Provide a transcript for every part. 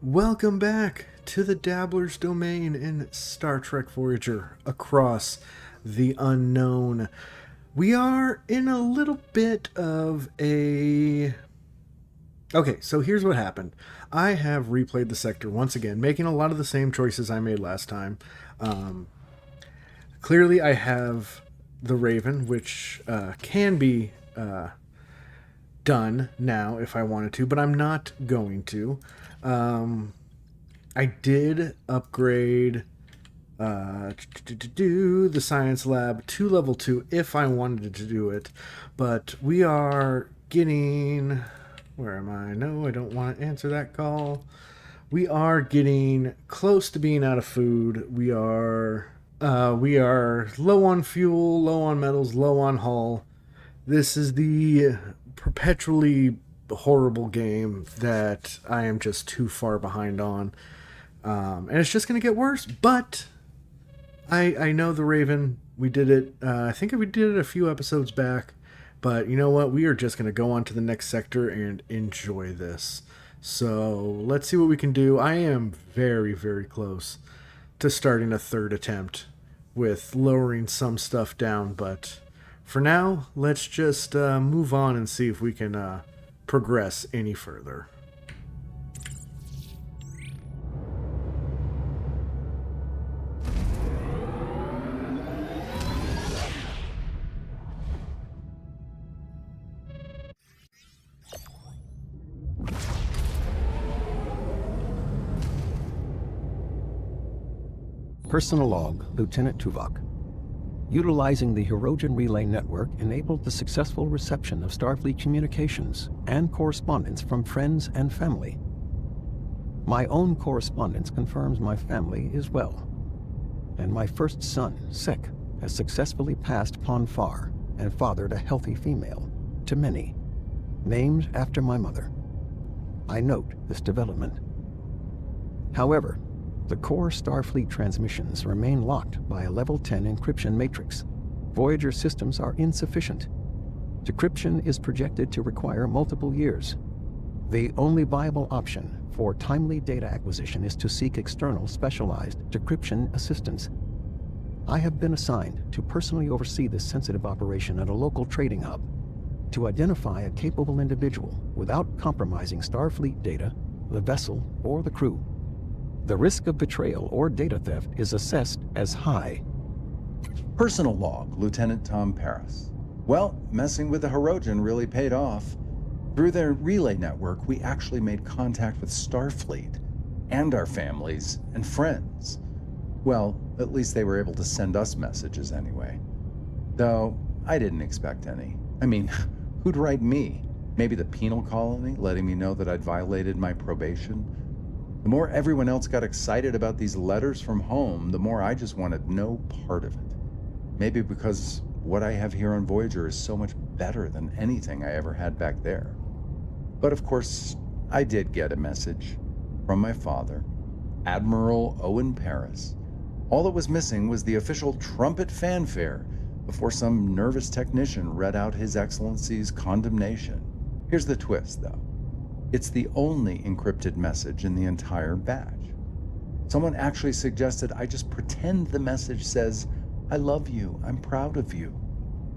Welcome back to the Dabbler's Domain in Star Trek Voyager Across the Unknown. We are in a little bit of a... Okay, so here's what happened. I have replayed the sector once again, making a lot of the same choices I made last time. Clearly, I have the Raven, which can be done now if I wanted to, but I'm not going to. I did upgrade the science lab to level 2 if I wanted to do it, but we are getting... Where am I? No, I don't want to answer that call. We are getting close to being out of food. We are low on fuel, low on metals, low on hull. This is the perpetually horrible game that I am just too far behind on. And it's just going to get worse. But I know the Raven. We did it. I think we did it a few episodes back. But you know what? We are just going to go on to the next sector and enjoy this. So let's see what we can do. I am very, very close to starting a third attempt with lowering some stuff down. But for now, let's just move on and see if we can progress any further. Personal log, Lieutenant Tuvok. Utilizing the Hirogen Relay Network enabled the successful reception of Starfleet communications and correspondence from friends and family. My own correspondence confirms my family is well, and my first son, Sek, has successfully passed Pon farr and fathered a healthy female, to many, named after my mother. I note this development. However, the core Starfleet transmissions remain locked by a level 10 encryption matrix. Voyager systems are insufficient. Decryption is projected to require multiple years. The only viable option for timely data acquisition is to seek external specialized decryption assistance. I have been assigned to personally oversee this sensitive operation at a local trading hub to identify a capable individual without compromising Starfleet data, the vessel, or the crew. The risk of betrayal or data theft is assessed as high. Personal log, Lieutenant Tom Paris. Well, messing with the Hirogen really paid off. Through their relay network, we actually made contact with Starfleet and our families and friends. Well, at least they were able to send us messages anyway. Though, I didn't expect any. I mean, who'd write me? Maybe the penal colony, letting me know that I'd violated my probation? The more everyone else got excited about these letters from home, the more I just wanted no part of it. Maybe because what I have here on Voyager is so much better than anything I ever had back there. But of course, I did get a message from my father, Admiral Owen Paris. All that was missing was the official trumpet fanfare before some nervous technician read out His Excellency's condemnation. Here's the twist, though. It's the only encrypted message in the entire batch. Someone actually suggested I just pretend the message says, "I love you, I'm proud of you."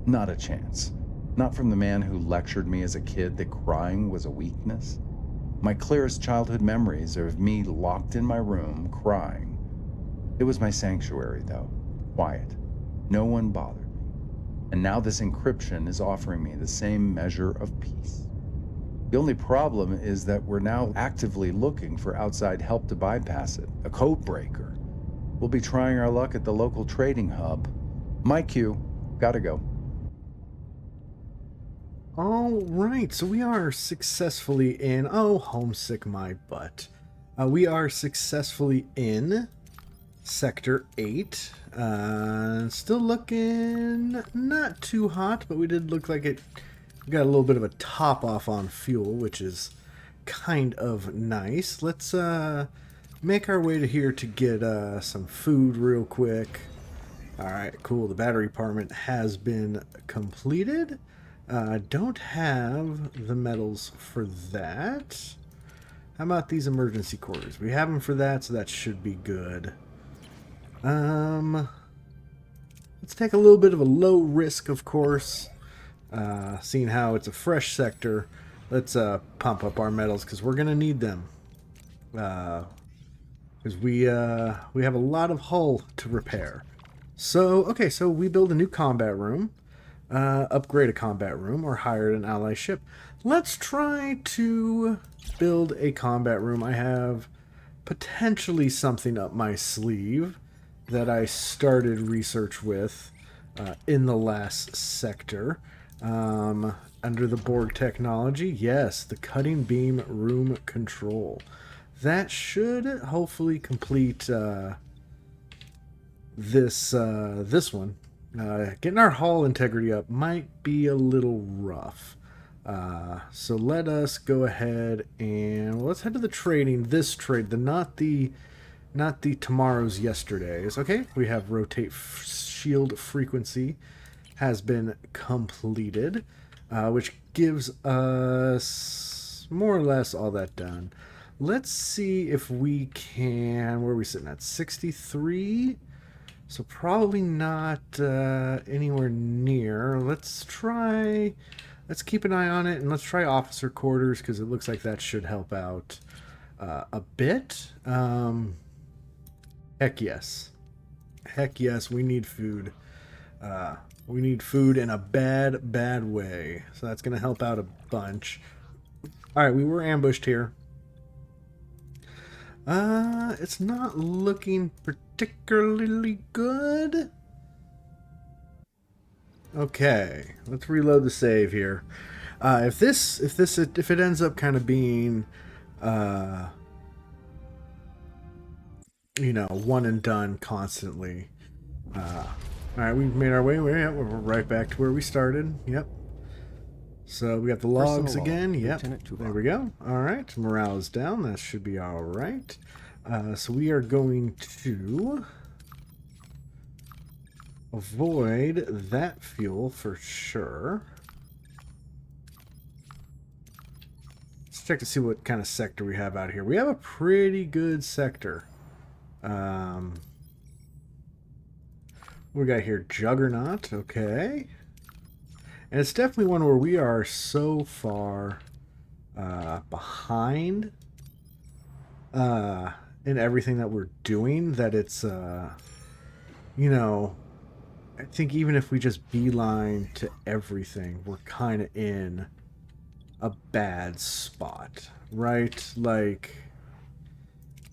Not a chance. Not from the man who lectured me as a kid that crying was a weakness. My clearest childhood memories are of me locked in my room, crying. It was my sanctuary, though. Quiet. No one bothered me. And now this encryption is offering me the same measure of peace. The only problem is that we're now actively looking for outside help to bypass it, a code breaker. We'll be trying our luck at the local trading hub. My cue. Gotta go. All right, so we are successfully in... Oh, homesick my butt. We are successfully in Sector 8. Still looking not too hot, but we did look like it got a little bit of a top off on fuel, which is kind of nice. Let's make our way to here to get some food real quick. Alright, cool. The battery department has been completed. Don't have the medals for that. How about these emergency quarters? We have them for that, so that should be good. Let's take a little bit of a low risk, of course. Seeing how it's a fresh sector, let's pump up our metals because we're gonna need them. Because we have a lot of hull to repair. So okay, so we build a new combat room, upgrade a combat room, or hire an ally ship. Let's try to build a combat room. I have potentially something up my sleeve that I started research with in the last sector. Under the Borg technology, yes, the cutting beam room control. That should hopefully complete this one. Getting our hull integrity up might be a little rough. So let us go ahead and let's head to the trading. This trade, not the tomorrow's yesterdays. Okay, we have rotate shield frequency has been completed, which gives us more or less all that done. Let's see if we can. Where are we sitting at? 63. So probably not anywhere near. Let's try. Let's keep an eye on it, and let's try officer quarters because it looks like that should help out a bit. Heck yes. Heck yes, we need food. We need food in a bad, bad way. So that's going to help out a bunch. Alright, we were ambushed here. It's not looking particularly good. Okay, let's reload the save here. If it ends up kind of being, you know, one and done constantly. Alright, we've made our way. We're right back to where we started. Yep. So we got the logs again. Yep. There we go. Alright, morale is down. That should be alright. So we are going to avoid that fuel for sure. Let's check to see what kind of sector we have out here. We have a pretty good sector. We got here Juggernaut, okay. And it's definitely one where we are so far behind in everything that we're doing that it's, you know, I think even if we just beeline to everything, we're kind of in a bad spot, right? Like,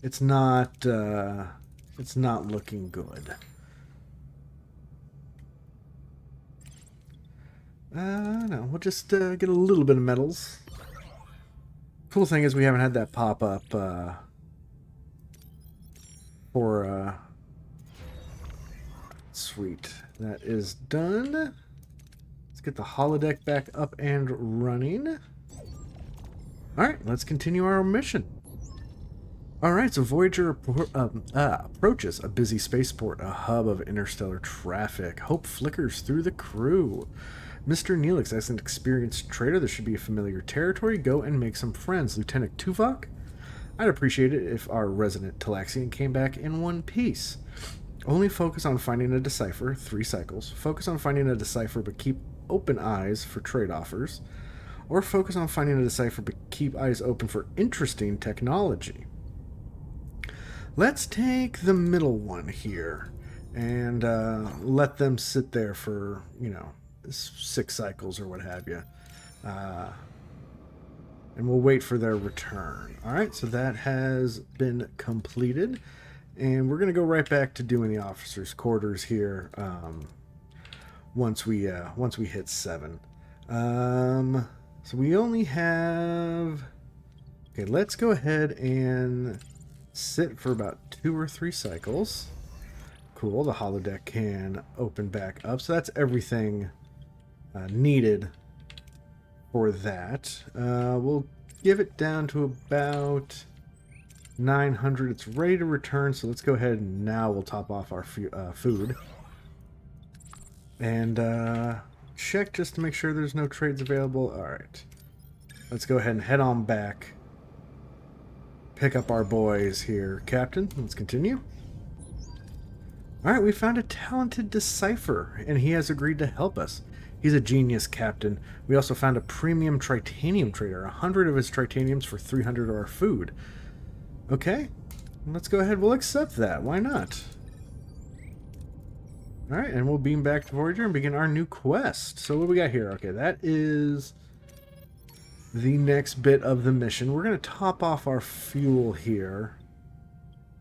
it's not looking good. No, we'll just get a little bit of metals. Cool thing is we haven't had that pop up for sweet. That is done. Let's get the holodeck back up and running. Alright, let's continue our mission. Alright, so Voyager approaches a busy spaceport, a hub of interstellar traffic. Hope flickers through the crew. Mr. Neelix, as an experienced trader, this should be a familiar territory. Go and make some friends. Lieutenant Tuvok? I'd appreciate it if our resident Talaxian came back in one piece. Only focus on finding a decipher, 3 cycles. Focus on finding a decipher, but keep open eyes for trade offers. Or focus on finding a decipher, but keep eyes open for interesting technology. Let's take the middle one here and let them sit there for, you know, 6 cycles or what have you. And we'll wait for their return. Alright, so that has been completed. And we're going to go right back to doing the officers' quarters here once we hit 7. So we only have... Okay, let's go ahead and sit for about 2 or 3 cycles. Cool, the holodeck can open back up. So that's everything needed for that. We'll give it down to about 900. It's ready to return, so let's go ahead and now we'll top off our food. And check just to make sure there's no trades available. Alright. Let's go ahead and head on back pick up our boys here, Captain. Let's continue. Alright, we found a talented decipher, and he has agreed to help us. He's a genius, Captain. We also found a premium tritanium trader. 100 of his tritaniums for 300 of our food. Okay, let's go ahead. We'll accept that. Why not? Alright, and we'll beam back to Voyager and begin our new quest. So what do we got here? Okay, that is the next bit of the mission. We're going to top off our fuel here.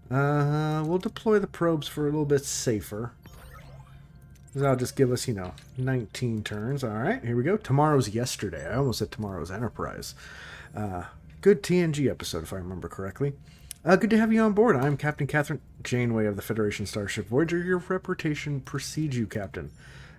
We'll deploy the probes for a little bit safer. That'll just give us, 19 turns. Alright, here we go. Tomorrow's yesterday. I almost said tomorrow's Enterprise. Good TNG episode, if I remember correctly. Good to have you on board. I'm Captain Catherine Janeway of the Federation Starship Voyager. Your reputation precedes you, Captain.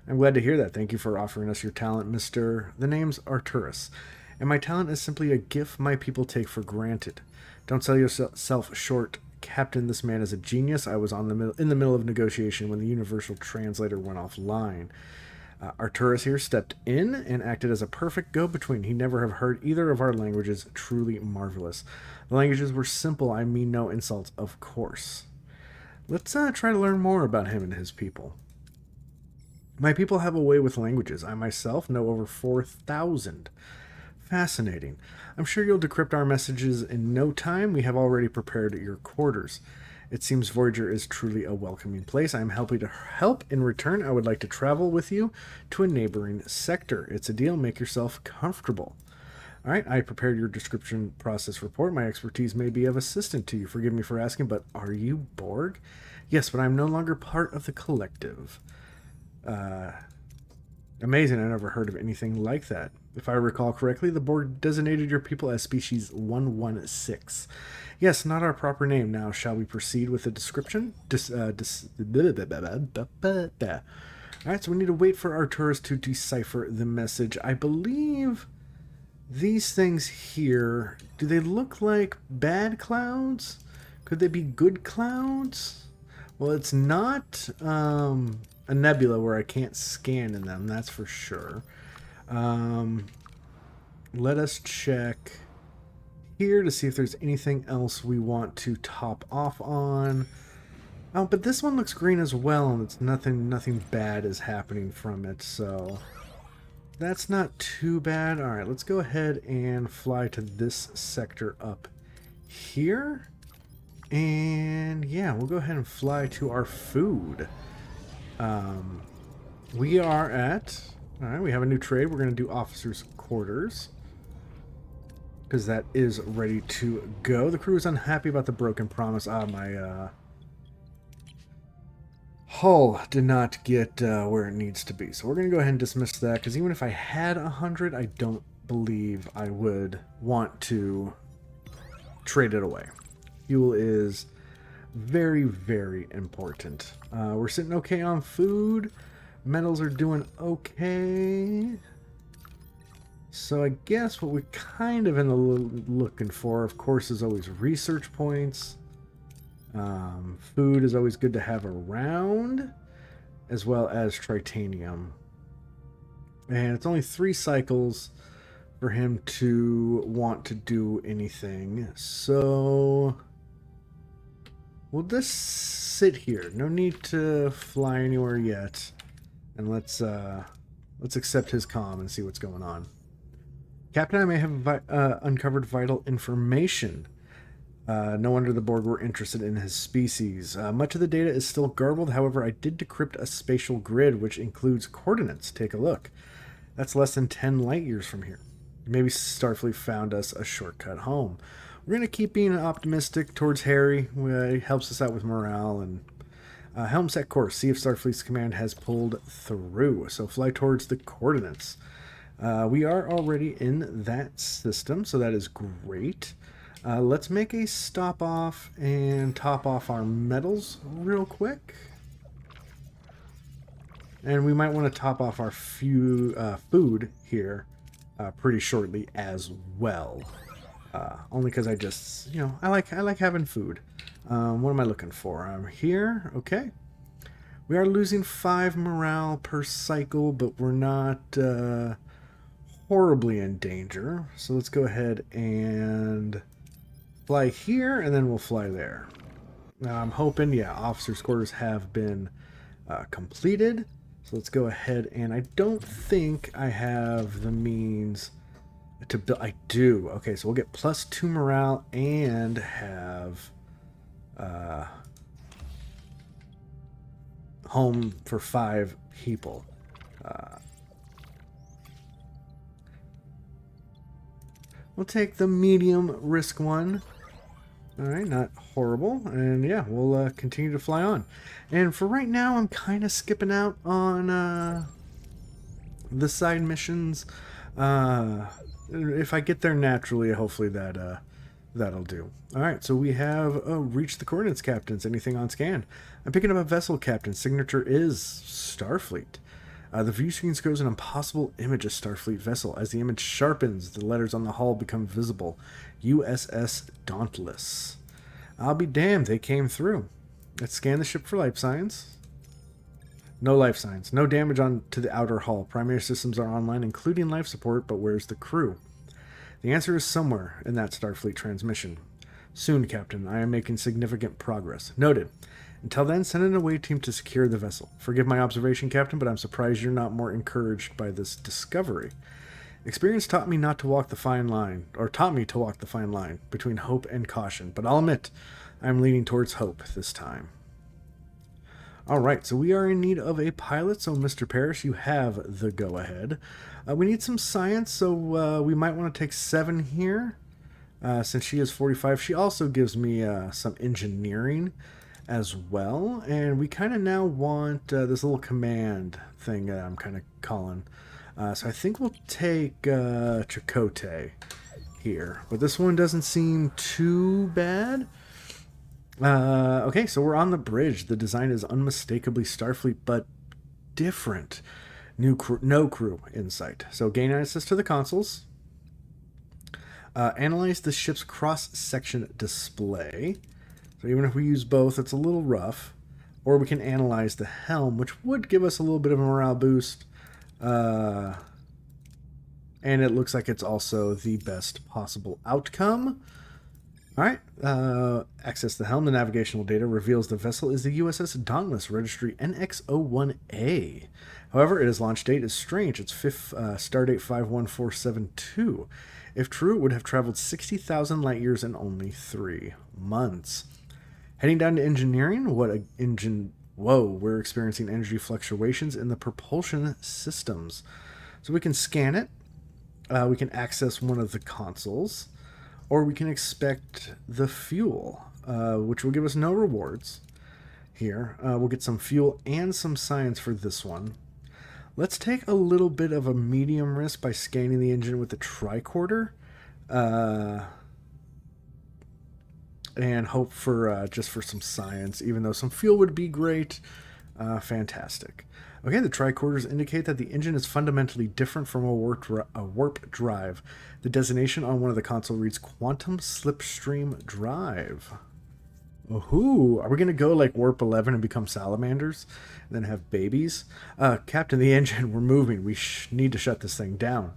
I'm glad to hear that. Thank you for offering us your talent, Mr. The name's Arturus. And my talent is simply a gift my people take for granted. Don't sell yourself short, Captain. This man is a genius. I was in the middle of negotiation when the Universal Translator went offline. Arturus here stepped in and acted as a perfect go-between. He never have heard either of our languages. Truly marvelous. The languages were simple. I mean no insults, of course. Let's try to learn more about him and his people. My people have a way with languages. I myself know over 4,000. Fascinating. I'm sure you'll decrypt our messages in no time. We have already prepared your quarters. It seems Voyager is truly a welcoming place. I am happy to help. In return, I would like to travel with you to a neighboring sector. It's a deal. Make yourself comfortable. All right, I prepared your description process report. My expertise may be of assistance to you. Forgive me for asking, but are you Borg? Yes, but I'm no longer part of the collective. Amazing. I never heard of anything like that. If I recall correctly, the Borg designated your people as species 116. Yes, not our proper name. Now, shall we proceed with the description? Alright, so we need to wait for Arturus to decipher the message. I believe these things here, do they look like bad clouds? Could they be good clouds? Well, it's not a nebula where I can't scan in them, that's for sure. Let us check here to see if there's anything else we want to top off on. Oh, but this one looks green as well, and it's nothing bad is happening from it, so that's not too bad. All right, let's go ahead and fly to this sector up here. And yeah, we'll go ahead and fly to our food. We are at... Alright, we have a new trade. We're going to do officers' quarters, because that is ready to go. The crew is unhappy about the broken promise. My hull did not get where it needs to be. So we're going to go ahead and dismiss that, because even if I had 100, I don't believe I would want to trade it away. Fuel is very, very important. We're sitting okay on food. Metals are doing okay. So I guess what we're kind of looking for, of course, is always research points. Food is always good to have around, as well as tritanium. And it's only 3 cycles for him to want to do anything. So we'll just sit here. No need to fly anywhere yet. And let's accept his comm and see what's going on. Captain, I may have uncovered vital information. No wonder the Borg were interested in his species. Much of the data is still garbled. However, I did decrypt a spatial grid, which includes coordinates. Take a look. That's less than 10 light years from here. Maybe Starfleet found us a shortcut home. We're going to keep being optimistic towards Harry. It helps us out with morale. And helm set course. See if Starfleet's command has pulled through. So fly towards the coordinates. We are already in that system, so that is great. Let's make a stop off and top off our metals real quick. And we might want to top off our food here pretty shortly as well. Only because I just, I like having food. What am I looking for? I'm here. Okay. We are losing 5 morale per cycle, but we're not horribly in danger. So let's go ahead and fly here, and then we'll fly there. Now I'm hoping, yeah, officers' quarters have been completed. So let's go ahead, and I don't think I have the means to build. I do. Okay, so we'll get +2 morale and have home for 5 people. We'll take the medium risk one. All right, not horrible. And yeah, we'll continue to fly on. And for right now, I'm kind of skipping out on the side missions. If I get there naturally, hopefully that'll do. All right, so we have reached the coordinates, captains. Anything on scan? I'm picking up a vessel, captain. Signature is Starfleet. The view screen shows an impossible image of Starfleet vessel. As the image sharpens, the letters on the hull become visible. USS Dauntless. I'll be damned, they came through. Let's scan the ship for life signs. No life signs. No damage to the outer hull. Primary systems are online, including life support, but where's the crew? The answer is somewhere in that Starfleet transmission. Soon, Captain. I am making significant progress. Noted. Until then, send an away team to secure the vessel. Forgive my observation, Captain, but I'm surprised you're not more encouraged by this discovery. Experience taught me to walk the fine line between hope and caution, but I'll admit, I'm leaning towards hope this time. Alright, so we are in need of a pilot, so Mr. Parrish, you have the go-ahead. We need some science, so we might want to take 7 here, since she is 45. She also gives me some engineering as well, and we kind of now want this little command thing that I'm kind of calling. So I think we'll take Chakotay here, but this one doesn't seem too bad. Okay, so we're on the bridge. The design is unmistakably Starfleet, but different. No crew in sight. So gain access to the consoles. Analyze the ship's cross-section display. So even if we use both, it's a little rough. Or we can analyze the helm, which would give us a little bit of a morale boost. And it looks like it's also the best possible outcome. Alright, access the helm. The navigational data reveals the vessel is the USS Dauntless, registry NX-01A. However, its launch date is strange. It's stardate 51472. If true, it would have traveled 60,000 light years in only 3 months. Heading down to engineering, we're experiencing energy fluctuations in the propulsion systems. So we can scan it, we can access one of the consoles, or we can expect the fuel, which will give us no rewards. Here, we'll get some fuel and some science for this one. Let's take a little bit of a medium risk by scanning the engine with the tricorder. And hope for just for some science, even though some fuel would be great. Fantastic. Okay, the tricorders indicate that the engine is fundamentally different from a warp drive. The designation on one of the console reads Quantum Slipstream Drive. Ooh, are we going to go like Warp 11 and become salamanders and then have babies? Captain, the engine, we're moving. We need to shut this thing down.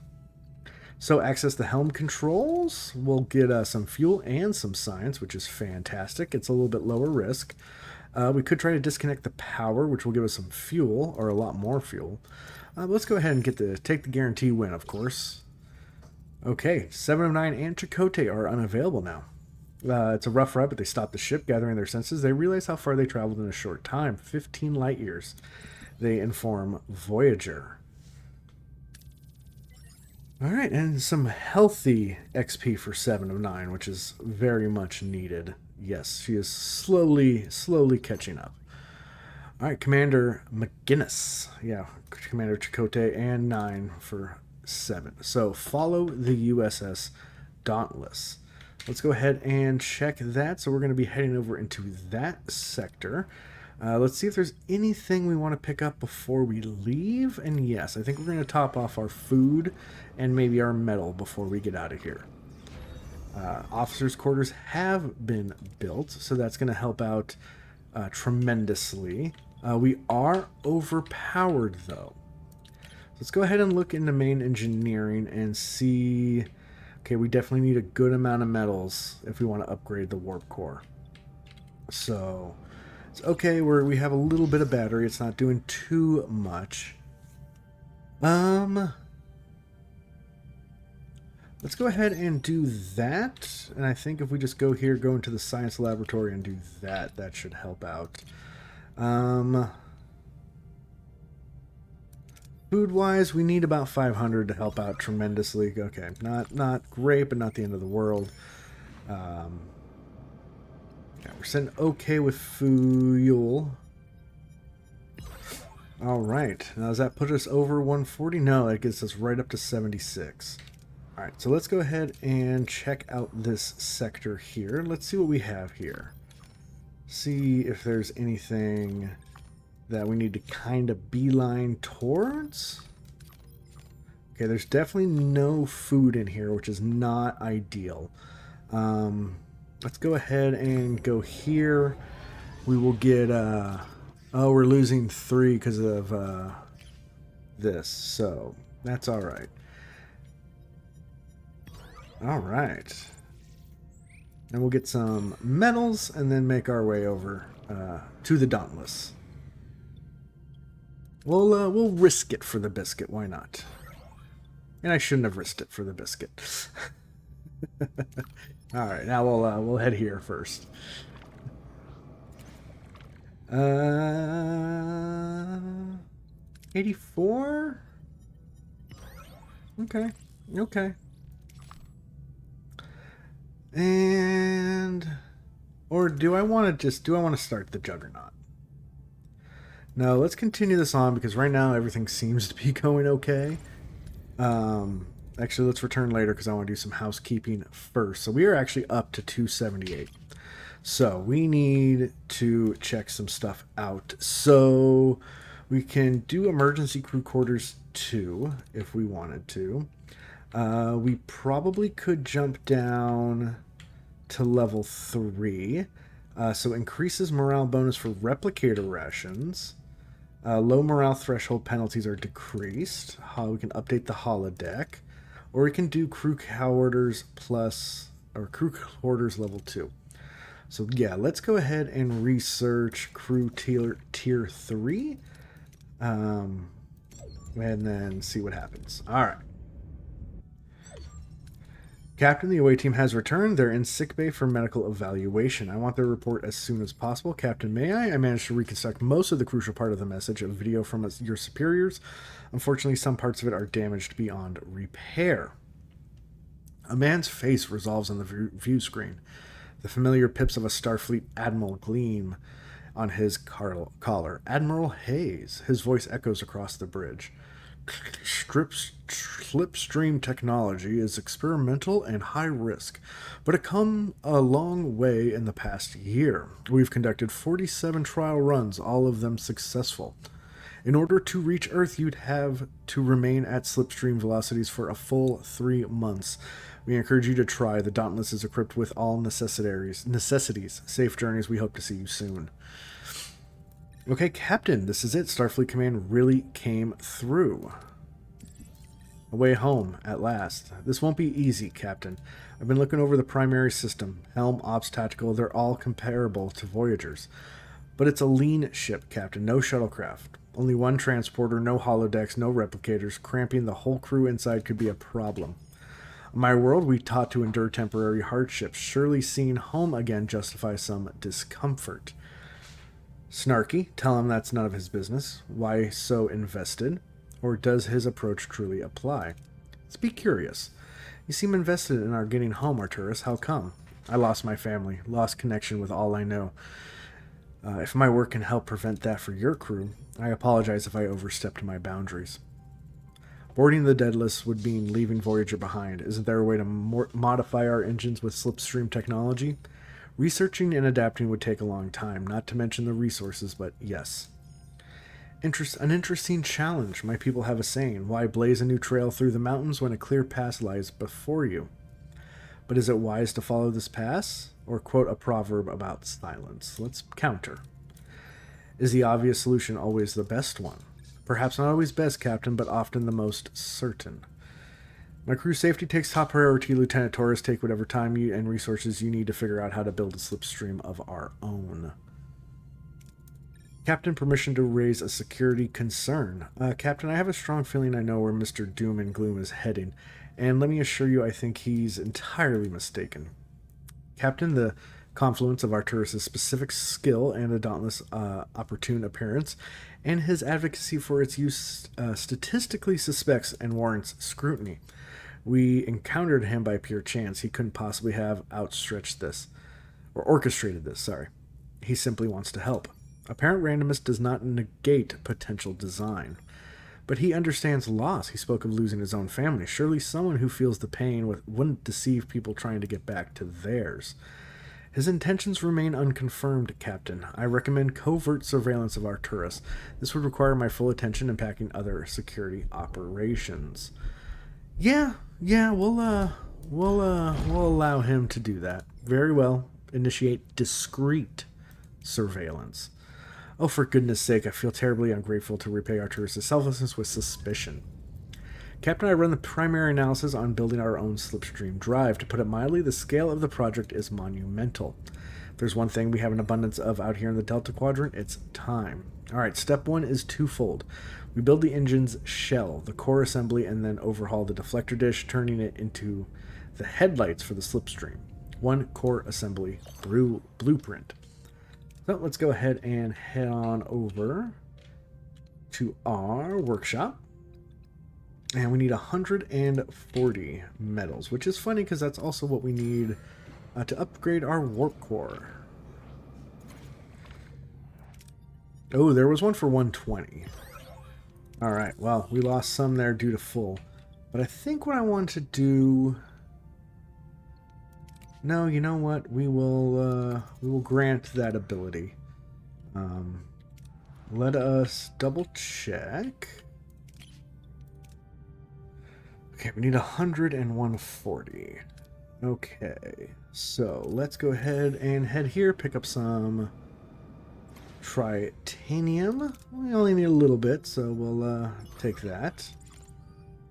So access the helm controls. We'll get some fuel and some science, which is fantastic. It's a little bit lower risk. We could try to disconnect the power, which will give us some fuel, or a lot more fuel. Let's go ahead and take the guarantee win, of course. Okay, 7 of 9 and Chakotay are unavailable now. It's a rough ride, but they stop the ship, gathering their senses. They realize how far they traveled in a short time, 15 light years. They inform Voyager. All right, and some healthy XP for 7 of 9, which is very much needed. Yes, she is slowly catching up. All right, Commander McGinnis. Yeah, Commander Chakotay, and 9 for 7. So follow the USS Dauntless. Let's go ahead and check that. So we're going to be heading over into that sector. Let's see if there's anything we want to pick up before we leave. And yes, I think we're going to top off our food and maybe our metal before we get out of here. Officers' quarters have been built, so that's going to help out tremendously. We are overpowered, though. Let's go ahead and look into main engineering and see Okay, we definitely need a good amount of metals if we want to upgrade the warp core. So it's okay, we have a little bit of battery. It's not doing too much. Let's go ahead and do that. And I think if we just go here, go into the science laboratory and do that, that should help out. Food-wise, we need about 500 to help out tremendously. Okay, not great, but not the end of the world. Yeah, we're sitting okay with fuel. All right, now does that put us over 140? No, that gets us right up to 76. All right, so let's go ahead and check out this sector here. Let's see what we have here. See if there's anything that we need to kind of beeline towards. Okay, there's definitely no food in here, which is not ideal. Let's go ahead and go here. We will get, oh, we're losing 3 because of this, so that's all right. All right. And we'll get some metals and then make our way over to the Dauntless. We'll risk it for the biscuit. Why not? And I shouldn't have risked it for the biscuit. All right, now we'll head here first. 84. Okay. Okay. And or do I want to start the Juggernaut? No, let's continue this on because right now everything seems to be going okay. Actually, let's return later because I want to do some housekeeping first. So we are actually up to 278. So we need to check some stuff out. So we can do emergency crew quarters 2 if we wanted to. We probably could jump down to level 3. So increases morale bonus for replicator rations. Low morale threshold penalties are decreased. We can update the holodeck. Or we can do crew quarters plus, or crew quarters level 2. So yeah, let's go ahead and research crew tier 3. And then see what happens. All right. Captain, the away team has returned. They're in sickbay for medical evaluation. I want their report as soon as possible. Captain, may I? I managed to reconstruct most of the crucial part of the message, a video from your superiors. Unfortunately, some parts of it are damaged beyond repair. A man's face resolves on the view screen. The familiar pips of a Starfleet admiral gleam on his collar. Admiral Hayes. His voice echoes across the bridge. Slipstream technology is experimental and high risk, but it come a long way in the past year. We've conducted 47 trial runs, all of them successful. In order to reach Earth, you'd have to remain at slipstream velocities for a full 3 months. We encourage you to try. The Dauntless is equipped with all necessities. Safe journeys. We hope to see you soon. Okay, Captain, this is it. Starfleet Command really came through. Away home, at last. This won't be easy, Captain. I've been looking over the primary system. Helm, Ops, Tactical, they're all comparable to Voyagers. But it's a lean ship, Captain. No shuttlecraft. Only one transporter, no holodecks, no replicators. Cramping the whole crew inside could be a problem. In my world, we taught to endure temporary hardships. Surely seeing home again justifies some discomfort. Snarky, tell him that's none of his business. Why so invested? Or does his approach truly apply? Let's be curious. You seem invested in our getting home, Arturus. How come? I lost my family, lost connection with all I know. If my work can help prevent that for your crew, I apologize if I overstepped my boundaries. Boarding the Deadless would mean leaving Voyager behind. Isn't there a way to modify our engines with slipstream technology? Researching and adapting would take a long time, not to mention the resources, but yes. An interesting challenge. My people have a saying, why blaze a new trail through the mountains when a clear path lies before you? But is it wise to follow this path? Or quote a proverb about silence? Let's counter. Is the obvious solution always the best one? Perhaps not always best, Captain, but often the most certain. My crew's safety takes top priority, Lieutenant Torres. Take whatever time and resources you need to figure out how to build a slipstream of our own. Captain, permission to raise a security concern. Captain, I have a strong feeling I know where Mr. Doom and Gloom is heading, and let me assure you I think he's entirely mistaken. Captain, the confluence of Arturis' specific skill and a dauntless, opportune appearance, and his advocacy for its use statistically suspects and warrants scrutiny. We encountered him by pure chance. He couldn't possibly have outstretched this, or orchestrated this, sorry. He simply wants to help. Apparent randomness does not negate potential design. But he understands loss. He spoke of losing his own family. Surely someone who feels the pain wouldn't deceive people trying to get back to theirs. His intentions remain unconfirmed, Captain. I recommend covert surveillance of Arturis. This would require my full attention in packing other security operations. Yeah, we'll allow him to do that. Very well. Initiate discreet surveillance. Oh, for goodness sake, I feel terribly ungrateful to repay Arturis' selflessness with suspicion. Captain, I run the primary analysis on building our own slipstream drive. To put it mildly, the scale of the project is monumental. If there's one thing we have an abundance of out here in the Delta Quadrant, it's time. Alright, step one is twofold. We build the engine's shell, the core assembly, and then overhaul the deflector dish, turning it into the headlights for the slipstream. One core assembly blueprint. So let's go ahead and head on over to our workshop. And we need 140 metals, which is funny because that's also what we need to upgrade our warp core. Oh, there was one for 120. Alright, well, we lost some there due to full. But I think what I want to do... No, you know what? We will grant that ability. Let us double check. Okay, we need 100 and 140. Okay, so let's go ahead and head here, pick up some titanium. We only need a little bit, so we'll take that.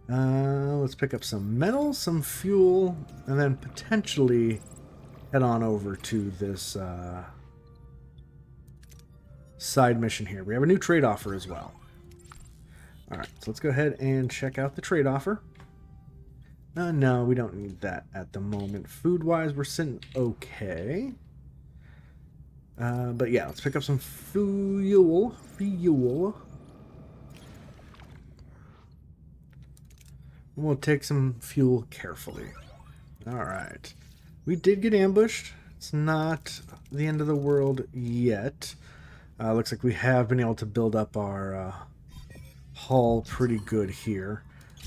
Let's pick up some metal, some fuel, and then potentially head on over to this side mission here. We have a new trade offer as well. Alright, so let's go ahead and check out the trade offer. No, we don't need that at the moment. Food-wise, we're sitting okay. But yeah, let's pick up some fuel. We'll take some fuel carefully. Alright. We did get ambushed. It's not the end of the world yet. Looks like we have been able to build up our hull pretty good here.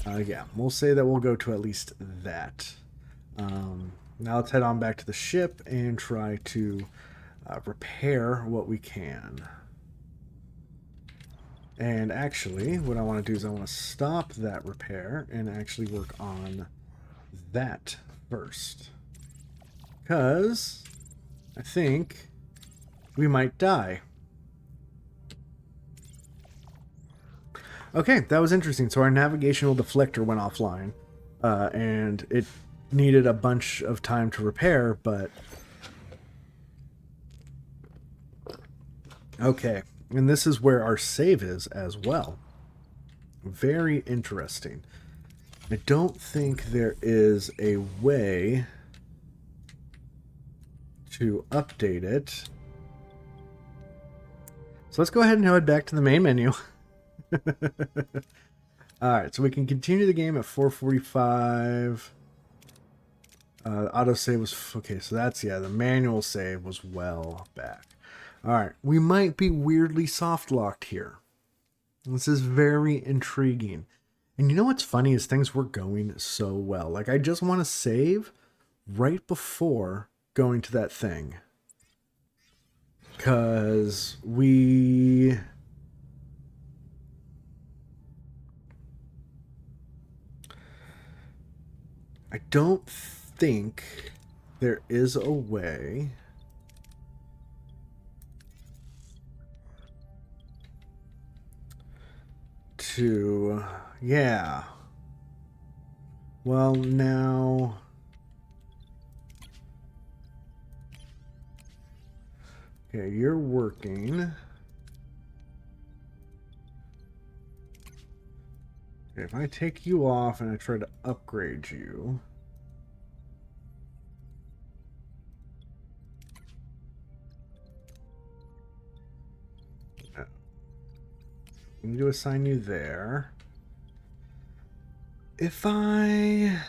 Yeah, we'll say that we'll go to at least that. Now let's head on back to the ship and try to repair what we can. And actually, what I want to do is I want to stop that repair and actually work on that first. Because I think we might die. Okay, that was interesting. So our navigational deflector went offline, and it needed a bunch of time to repair, but... Okay, and this is where our save is as well. Very interesting. I don't think there is a way to update it. So let's go ahead and head back to the main menu. Alright, so we can continue the game at 4:45. Autosave was... Okay, so that's... Yeah, the manual save was well back. Alright, we might be weirdly soft-locked here. This is very intriguing. And you know what's funny is things were going so well. Like, I just want to save right before going to that thing. Because we... I don't think there is a way to... Yeah. Well, now... Okay, you're working. Okay, if I take you off and I try to upgrade you... I need to assign you there. If I...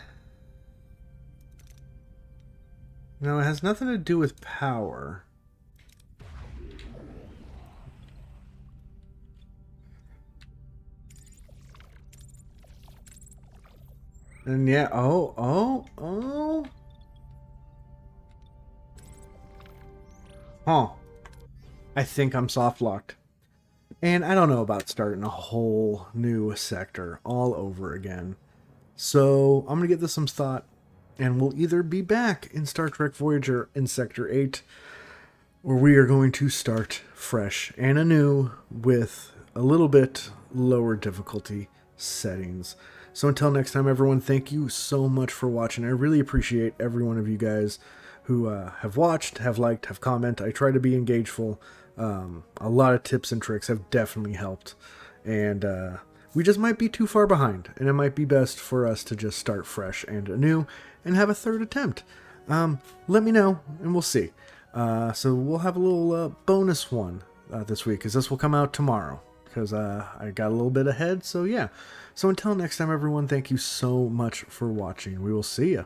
No, it has nothing to do with power. And yeah, oh. Huh. I think I'm soft locked. And I don't know about starting a whole new sector all over again. So I'm going to give this some thought, and we'll either be back in Star Trek Voyager in Sector 8, or we are going to start fresh and anew with a little bit lower difficulty settings. So until next time, everyone, thank you so much for watching. I really appreciate every one of you guys who have watched, have liked, have commented. I try to be engageful. A lot of tips and tricks have definitely helped. And we just might be too far behind, and it might be best for us to just start fresh and anew and have a third attempt. Let me know, and we'll see. So we'll have a little bonus one this week, because this will come out tomorrow, because I got a little bit ahead. So yeah. So until next time, everyone, thank you so much for watching. We will see you.